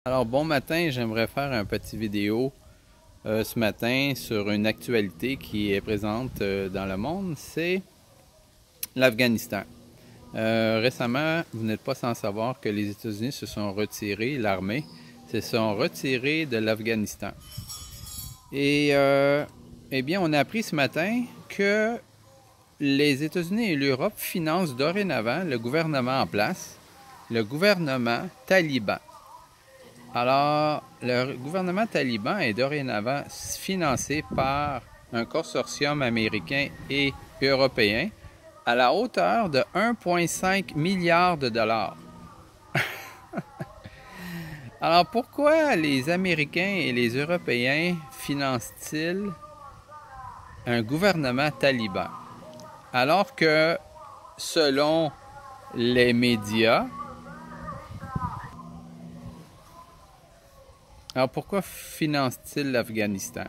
Alors bon matin, j'aimerais faire un petit vidéo ce matin sur une actualité qui est présente dans le monde, c'est l'Afghanistan. Récemment, vous n'êtes pas sans savoir que les États-Unis se sont retirés, l'armée se sont retirés de l'Afghanistan. Et eh bien, on a appris ce matin que les États-Unis et l'Europe financent dorénavant le gouvernement en place, le gouvernement taliban. Alors, le gouvernement taliban est dorénavant financé par un consortium américain et européen à la hauteur de 1,5 milliard de dollars. Alors, pourquoi les Américains et les Européens financent-ils un gouvernement taliban? Alors que, selon les médias, alors pourquoi financent-ils l'Afghanistan?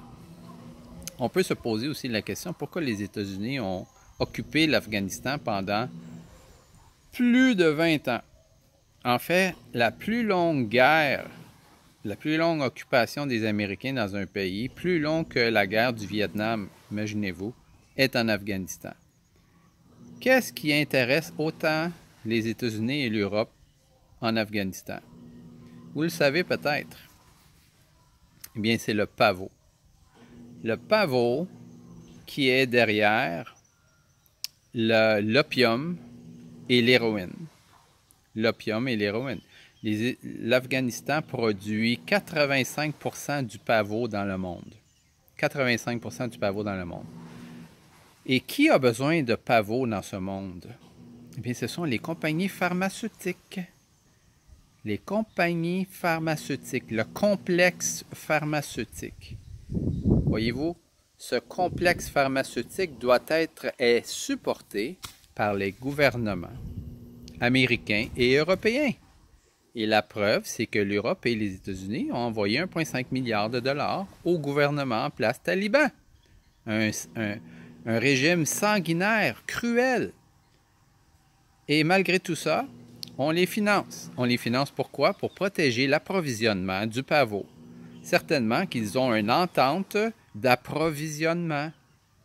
On peut se poser aussi la question, pourquoi les États-Unis ont occupé l'Afghanistan pendant plus de 20 ans? En fait, la plus longue guerre, la plus longue occupation des Américains dans un pays, plus long que la guerre du Vietnam, imaginez-vous, est en Afghanistan. Qu'est-ce qui intéresse autant les États-Unis et l'Europe en Afghanistan? Vous le savez peut-être. Eh bien, c'est le pavot. Le pavot qui est derrière l'opium et l'héroïne. L'opium et l'héroïne. L'Afghanistan produit 85% du pavot dans le monde. 85% du pavot dans le monde. Et qui a besoin de pavot dans ce monde? Eh bien, ce sont les compagnies pharmaceutiques. Les compagnies pharmaceutiques, le complexe pharmaceutique. Voyez-vous, ce complexe pharmaceutique est supporté par les gouvernements américains et européens. Et la preuve, c'est que l'Europe et les États-Unis ont envoyé 1,5 milliard de dollars au gouvernement en place taliban. Un régime sanguinaire, cruel. Et malgré tout ça, on les finance. On les finance pourquoi? Pour protéger l'approvisionnement du pavot. Certainement qu'ils ont une entente d'approvisionnement,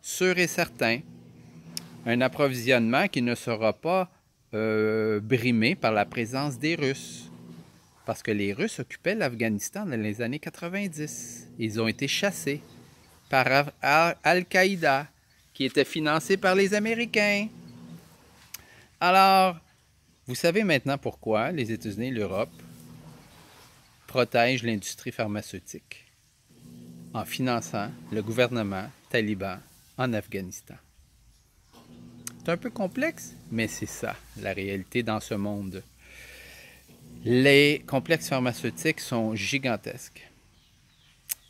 sûr et certain. Un approvisionnement qui ne sera pas brimé par la présence des Russes. Parce que les Russes occupaient l'Afghanistan dans les années 90. Ils ont été chassés par Al-Qaïda, qui était financé par les Américains. Alors, vous savez maintenant pourquoi les États-Unis et l'Europe protègent l'industrie pharmaceutique en finançant le gouvernement taliban en Afghanistan. C'est un peu complexe, mais c'est ça, la réalité dans ce monde. Les complexes pharmaceutiques sont gigantesques.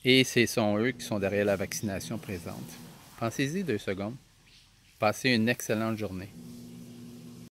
Et ce sont eux qui sont derrière la vaccination présente. Pensez-y 2 secondes. Passez une excellente journée.